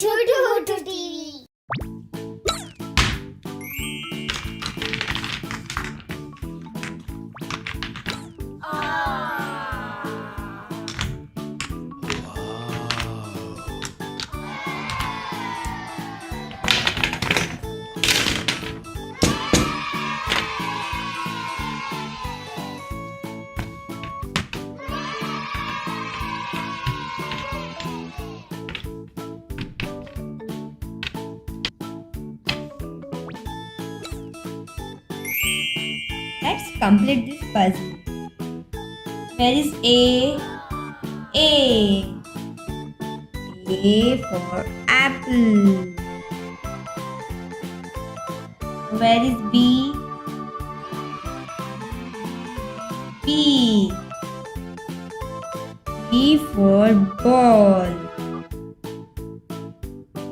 to TV. Let's complete this puzzle. Where is A? A. A for apple. Where is B? B. B for ball.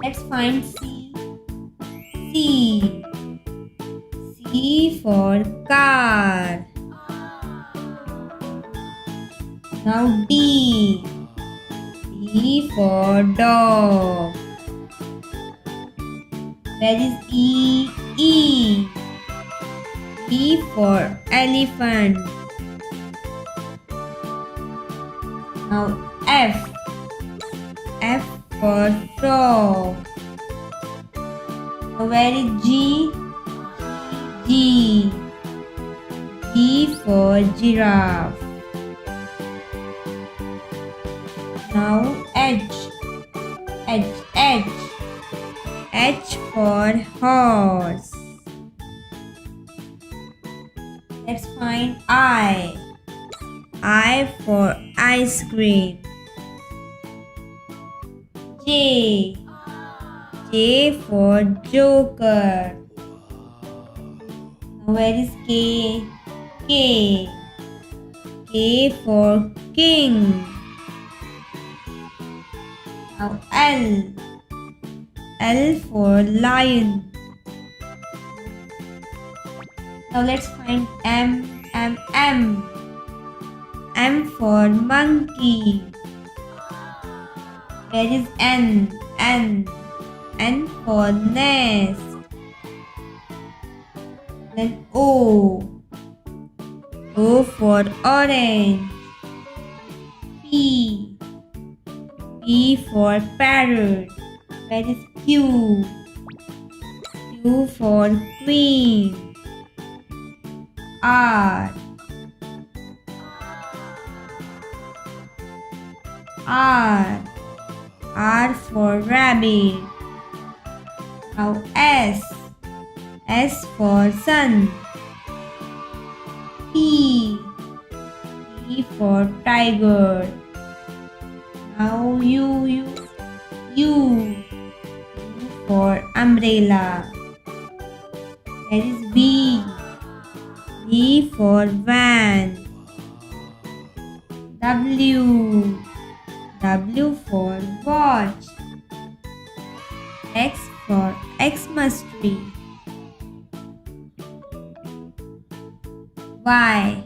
Let's find C. C. C for car. Now D. D for dog. Where is E? E. E for elephant. Now F. F for frog. Now where is G? G. G for giraffe. Now H. H. H. H for horse. Let's find I. I for ice cream. J. J for joker. Where is K? K. K for king. Now L. L for lion. Now let's find M. M. M. M for monkey. Where is N? N. N for nest. Then O. O for orange. P. P for parrot. Where is Q? Q for queen. R. R. R for rabbit. Now S. S for sun. T. T for tiger. Now U for umbrella. There is V. V for van. W for watch. X for Xmas tree. Y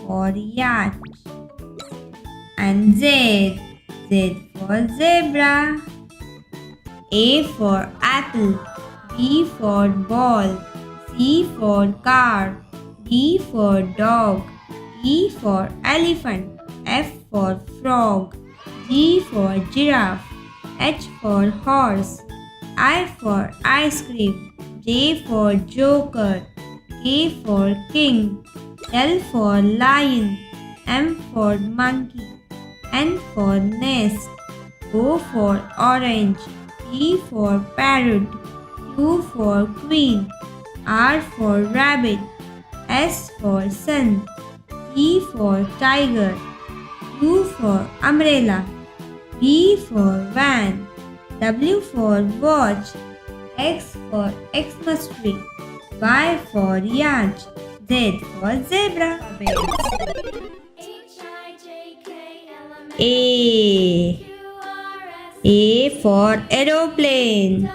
for yacht. And Z for zebra. A for apple. B for ball. C for car. D for dog. E for elephant. F for frog. G for giraffe. H for horse. I for ice cream. J for joker. K for king. L for lion. M for monkey. N for nest. O for orange. P for parrot. Q for queen. R for rabbit. S for sun. T for tiger. U for umbrella. V for van. W for watch. X for Xmas tree. Y for yacht. Z for zebra. A for aeroplane.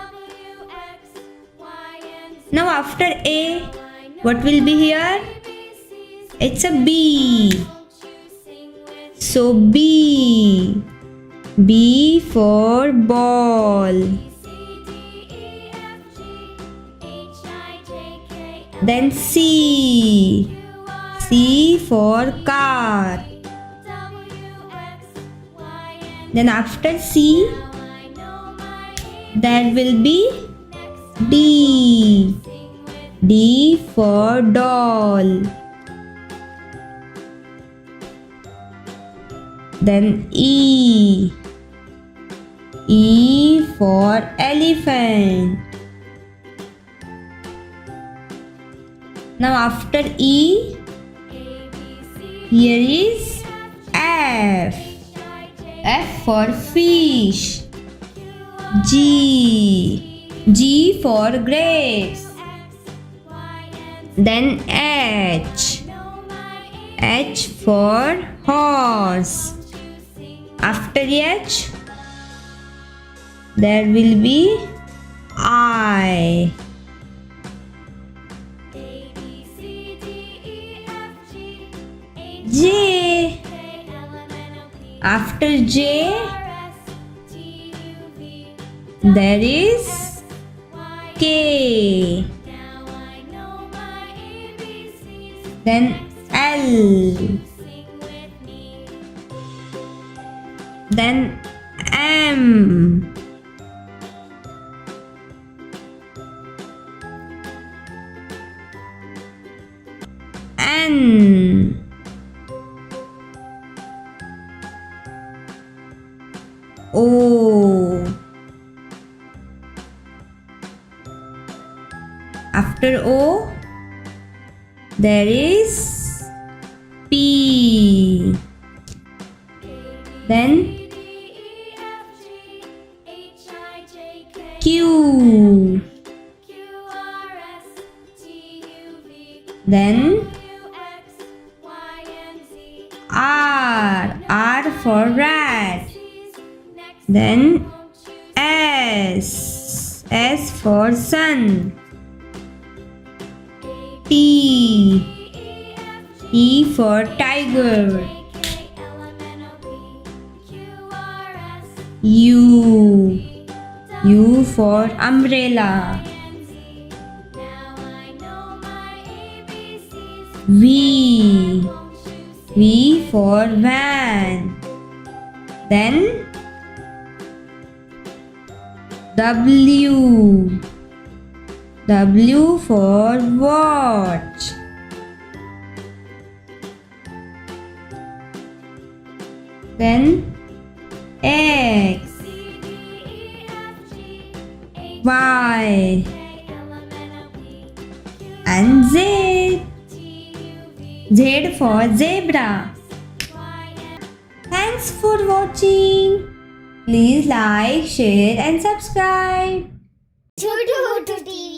Now after A, what will be here? It's a B. So B. B for ball. Then C. C for car. Then after C, there will be D. D for doll. Then E. E for elephant. Now after E, here is F. F for fish. G. G for grapes. Then H. H for horse. After H, there will be I. J. After J, there is K. Then L. Then M. N. O. After O, there is P. Then Q. Then R. R for rat. Then S. S for sun. T. T for tiger. U. U for umbrella. V. V for van. Then W. W for watch. Then X. Y. And Z. Z for zebra. Thanks for watching. Please like, share and subscribe. Chotu TV.